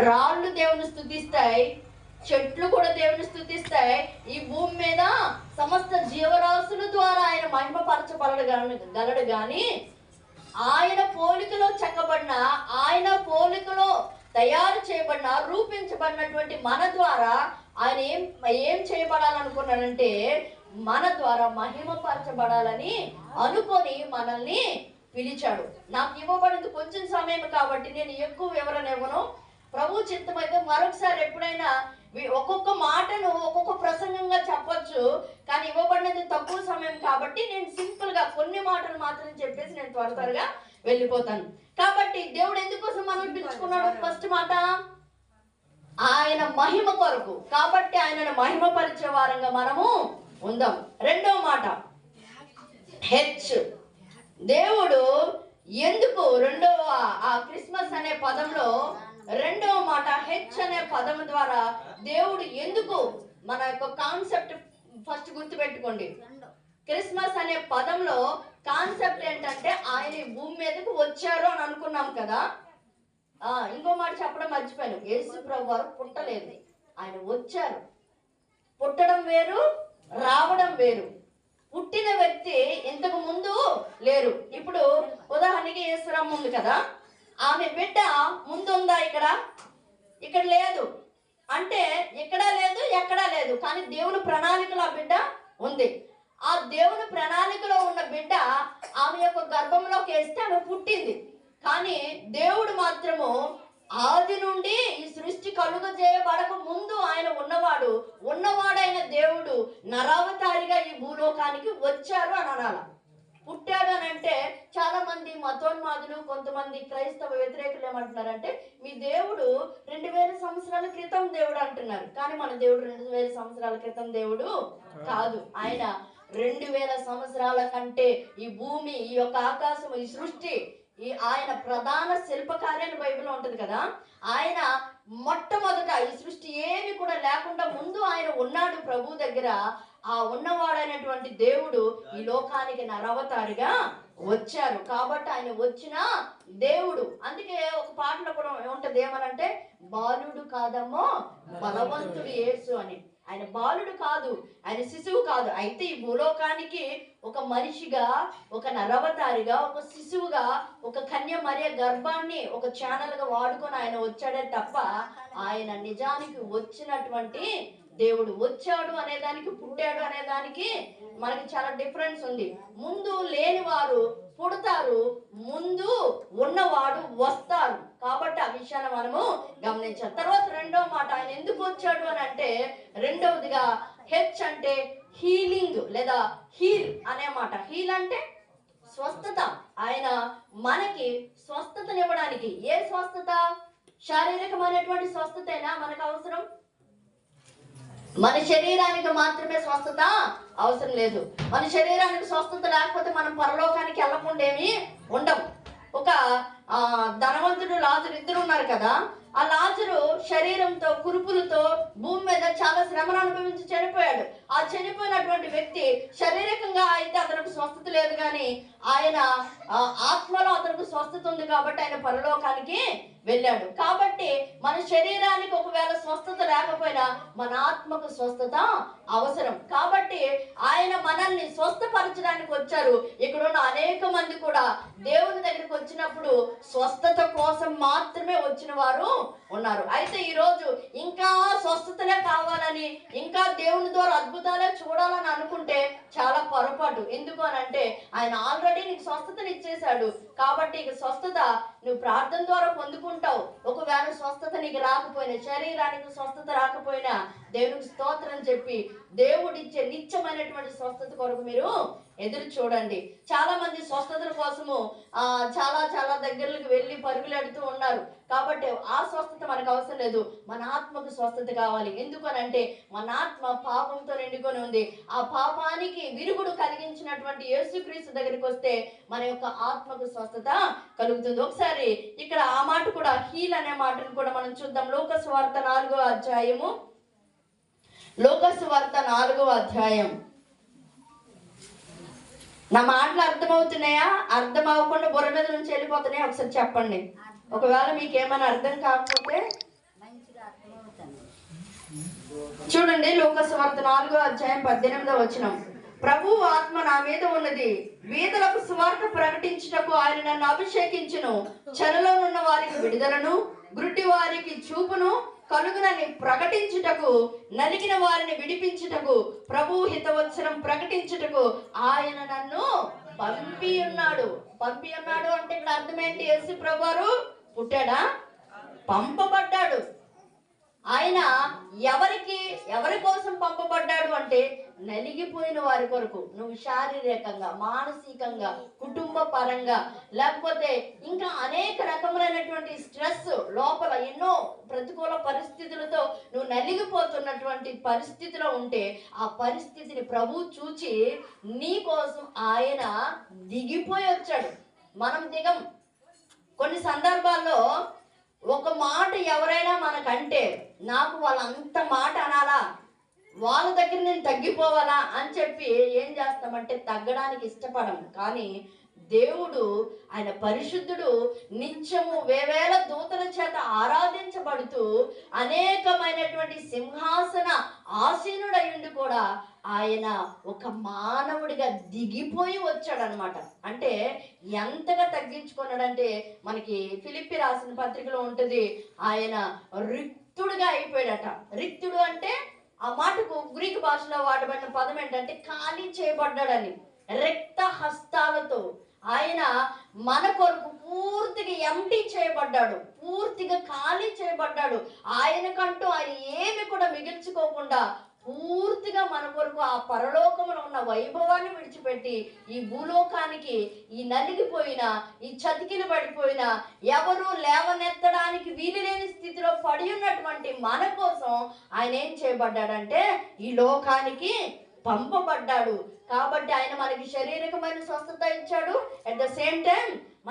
రాళ్ళు దేవుని స్తుతిస్తాయి, చెట్లు కూడా దేవుని స్తుతిస్తాయి. ఈ భూమి మీద సమస్త జీవరాశుల ద్వారా ఆయన మహిమపరచబడగలడు గాని ఆయన పోలికలో చెక్కబడిన, ఆయన పోలికలో తయారు చేయబడిన, రూపించబడినటువంటి మన ద్వారా ఆయన ఏం చేయబడాలనుకున్నాడంటే మన ద్వారా మహిమపరచబడాలని అనుకొని మనల్ని పిలిచాడు. నాకు ఇవ్వబడింది కొంచెం సమయం కాబట్టి నేను ఎక్కువ వివరణ ఇవ్వను. ప్రభు చిత్తమైతే మరొకసారి ఎప్పుడైనా ఒక్కొక్క మాటను ఒక్కొక్క ప్రసంగంగా చెప్పొచ్చు, కానీ ఇవ్వబడినది తక్కువ సమయం కాబట్టి నేను సింపుల్ గా కొన్ని మాటలు మాత్రం చెప్పేసి నేను త్వరగా వెళ్ళిపోతాను. కాబట్టి దేవుడు ఎందుకోసం మనల్ని పిలుచుకున్నాడు? ఫస్ట్ మాట ఆయన మహిమ కొరకు, కాబట్టి ఆయనను మహిమపరిచే వారంగా మనము ఉందాం. రెండవ మాట హెచ్, దేవుడు ఎందుకు రెండవ ఆ క్రిస్మస్ అనే పదంలో రెండవ మాట హెచ్ అనే పదం ద్వారా దేవుడు ఎందుకు, మన యొక్క కాన్సెప్ట్ ఫస్ట్ గుర్తుపెట్టుకోండి. క్రిస్మస్ అనే పదంలో కాన్సెప్ట్ ఏంటంటే ఆయన భూమి మీదకు వచ్చారు అని అనుకున్నాం కదా. ఇంకో మాట చెప్పడం మర్చిపోయాను, యేసు ప్రభు వారు పుట్టలేదు, ఆయన వచ్చారు. పుట్టడం వేరు, రావడం వేరు. పుట్టిన వ్యక్తి ఇంతకు ముందు లేరు. ఇప్పుడు ఉదాహరణకి యేసురామ్మ ఉంది కదా, ఆమె బిడ్డ ముందు ఉందా? ఇక్కడ లేదు. అంటే ఇక్కడ లేదు, ఎక్కడా లేదు, కానీ దేవుని ప్రణాళికలో ఆ బిడ్డ ఉంది. ఆ దేవుని ప్రణాళికలో ఉన్న బిడ్డ ఆమె యొక్క గర్భంలోకి వేస్తే ఆమె పుట్టింది. కానీ దేవుడు మాత్రము ఆది నుండి ఈ సృష్టి కలుగజేయబడక ముందు ఆయన ఉన్నవాడైన దేవుడు నరావతారిగా ఈ భూలోకానికి వచ్చారు అని అనాల. పుట్టాడు అని అంటే చాలా మంది మతోన్మాదులు, కొంతమంది క్రైస్తవ వ్యతిరేకులు ఏమంటున్నారంటే మీ దేవుడు 2000 సంవత్సరాల క్రితం దేవుడు అంటున్నారు. కానీ మన దేవుడు 2000 సంవత్సరాల క్రితం దేవుడు కాదు. ఆయన 2000 సంవత్సరాల కంటే ఈ భూమి, ఈ యొక్క ఆకాశం, ఈ సృష్టి, ఆయన ప్రధాన శిల్పకార్యాన్ని బైబిల్లో ఉంటుంది కదా. ఆయన మొట్టమొదట ఈ సృష్టి ఏమి కూడా లేకుండా ముందు ఆయన ఉన్నాడు ప్రభు దగ్గర. ఆ ఉన్నవాడైనటువంటి దేవుడు ఈ లోకానికి నరవతారిగా వచ్చారు. కాబట్టి ఆయన వచ్చిన దేవుడు. అందుకే ఒక పాటలో కూడా ఏముంటది, ఏమనంటే బాలుడు కాదమ్మో బలవంతుడు యేసు అని. ఆయన బాలుడు కాదు, ఆయన శిశువు కాదు. అయితే ఈ భూలోకానికి ఒక మనిషిగా, ఒక నరవతారిగా, ఒక శిశువుగా, ఒక కన్య మరియ గర్భాన్ని ఒక ఛానల్ గా వాడుకొని ఆయన వచ్చాడే తప్ప ఆయన నిజానికి వచ్చినటువంటి దేవుడు. వచ్చాడు అనేదానికి, పుట్టాడు అనేదానికి మనకి చాలా డిఫరెన్స్ ఉంది. ముందు లేని వారు పుడతారు, ముందు ఉన్నవాడు వస్తారు. కాబట్టి ఆ విషయాన్ని మనము గమనించాలి. తర్వాత రెండవ మాట, ఆయన ఎందుకు వచ్చాడు అని అంటే రెండవదిగా హెచ్ అంటే హీలింగ్ లేదా హీల్ అనే మాట. హీల్ అంటే స్వస్థత. ఆయన మనకి స్వస్థతనివ్వడానికి. ఏ స్వస్థత? శారీరకమైనటువంటి స్వస్థతైనా మనకు అవసరం. మన శరీరానికి మాత్రమే స్వస్థత అవసరం లేదు. మన శరీరానికి స్వస్థత లేకపోతే మనం పరలోకానికి వెళ్ళకుండా ఏమి ఉండం. ఒక ధనవంతుడు, లాజరు ఇద్దరు ఉన్నారు కదా. ఆ లాజరు శరీరంతో, కురుపులతో భూమి మీద చాలా శ్రమను అనుభవించి చనిపోయాడు. ఆ చనిపోయినటువంటి వ్యక్తి శారీరకంగా అయితే అతనికి స్వస్థత లేదు, కానీ ఆయన ఆత్మలో అతనికి స్వస్థత ఉంది. కాబట్టి ఆయన పరలోకానికి వెళ్ళాడు. కాబట్టి మన శరీరానికి ఒకవేళ స్వస్థత లేకపోయినా మన ఆత్మకు స్వస్థత అవసరం. కాబట్టి ఆయన మనల్ని స్వస్థపరచడానికి వచ్చారు. ఇక్కడున్న అనేక మంది కూడా దేవుని దగ్గరికి వచ్చినప్పుడు స్వస్థత కోసం మాత్రమే వచ్చిన వారు ఉన్నారు. అయితే ఈరోజు ఇంకా స్వస్థతలే కావాలని, ఇంకా దేవుని ద్వారా అద్భుతాలే చూడాలని అనుకుంటే చాలా పొరపాటు. ఎందుకు అని అంటే ఆయన ఆల్రెడీ నీకు స్వస్థతని ఇచ్చేశాడు. కాబట్టి ఇక స్వస్థత నువ్వు ప్రార్థన ద్వారా పొందుకుంటావు. ఒకవేళ స్వస్థత నీకు రాకపోయినా, శరీరానికి స్వస్థత రాకపోయినా దేవునికి స్తోత్రం చెప్పి దేవుడిచ్చే నిత్యమైనటువంటి స్వస్థత కొరకు మీరు ఎదురు చూడండి. చాలా మంది స్వస్థతల కోసము చాలా చాలా దగ్గరలకు వెళ్ళి పరుగులెడుతూ ఉన్నారు. కాబట్టి ఆ స్వస్థత మనకు అవసరం లేదు. మన ఆత్మకు స్వస్థత కావాలి. ఎందుకనంటే మన ఆత్మ పాపంతో నిండుకొని ఉంది. ఆ పాపానికి విరుగుడు కలిగించినటువంటి యేసుక్రీస్తు దగ్గరికి వస్తే మన యొక్క ఆత్మకు స్వస్థత కలుగుతుంది. ఒకసారి ఇక్కడ ఆ మాట కూడా, హీల్ అనే మాటను కూడా మనం చూద్దాం. లోకసువార్త 4వ అధ్యాయము. లోకసువార్త 4వ అధ్యాయం. నా మాటలు అర్థమవుతున్నాయా? అర్థం అవ్వకుండా బుర్ర మీద నుంచి వెళ్ళిపోతున్నాయా? ఒకసారి చెప్పండి. ఒకవేళ మీకు ఏమైనా అర్థం కాకపోతే చూడండి, లూకాసు వార్త 4:18 ప్రభువు ఆత్మ నా మీద ఉన్నది, బీదలకు సువార్త ప్రకటించుటకు ఆయన నన్ను అభిషేకించును, చెరలోనున్న వారికి విడుదలను, గ్రుడ్డి వారికి చూపును కలుగునని ప్రకటించుటకు, నలిగిన వారిని విడిపించుటకు, ప్రభువు హితవచనం ప్రకటించుటకు ఆయన నన్ను పంపి ఉన్నాడు. పంపి ఉన్నాడు అంటే ఇక్కడ అర్థం ఏంటి? యేసు ప్రభువారు పుట్టాడా? పంపబడ్డాడు. ఆయన ఎవరి కోసం పంపబడ్డాడు అంటే నలిగిపోయిన వారి కొరకు. నువ్వు శారీరకంగా, మానసికంగా, కుటుంబ పరంగా, లేకపోతే ఇంకా అనేక రకములైనటువంటి స్ట్రెస్ లోపల ఎన్నో ప్రతికూల పరిస్థితులతో నువ్వు నలిగిపోతున్నటువంటి పరిస్థితిలో ఉంటే ఆ పరిస్థితిని ప్రభువు చూచి నీ కోసం ఆయన దిగిపోయి వచ్చాడు. మనం దిగం. కొన్ని సందర్భాల్లో ఒక మాట ఎవరైనా మనకంటే నాకు వాళ్ళంత మాట అనాలా, వాళ్ళ దగ్గర నేను తగ్గిపోవాలా అని చెప్పి ఏం చేస్తామంటే తగ్గడానికి ఇష్టపడము. కానీ దేవుడు ఆయన పరిశుద్ధుడు, నిత్యము వేవేల దూతల చేత ఆరాధించబడుతూ అనేకమైనటువంటి సింహాసన ఆసీనుడయుండి కూడా ఆయన ఒక మానవుడిగా దిగిపోయి వచ్చాడనమాట. అంటే ఎంతగా తగ్గించుకున్నాడంటే మనకి ఫిలిప్పి రాసిన పత్రికలో ఉంటుంది, ఆయన రిక్తుడుగా అయిపోయాడట. రిక్తుడు అంటే ఆ మాటకు గ్రీకు భాషలో వాడబడిన పదం ఏంటంటే ఖాళీ చేయబడ్డాడని. రిక్త హస్తాలతో ఆయన మన కొరకు పూర్తిగా ఎంటీ చేయబడ్డాడు, పూర్తిగా ఖాళీ చేయబడ్డాడు. ఆయనకంటూ ఆయన ఏమి కూడా మిగిల్చుకోకుండా పూర్తిగా మన కొరకు ఆ పరలోకములో ఉన్న వైభవాన్ని విడిచిపెట్టి ఈ భూలోకానికి, ఈ నలిగిపోయిన, ఈ చతికిలు పడిపోయిన, ఎవరు లేవనెత్తడానికి వీలు లేని స్థితిలో పడి ఉన్నటువంటి మన కోసం ఆయన ఏం చేయబడ్డాడంటే ఈ లోకానికి పంపబడ్డాడు. కాబట్టి ఆయన మనకి శారీరకమైన స్వస్థత ఇచ్చాడు, అట్ ద సేమ్ టైం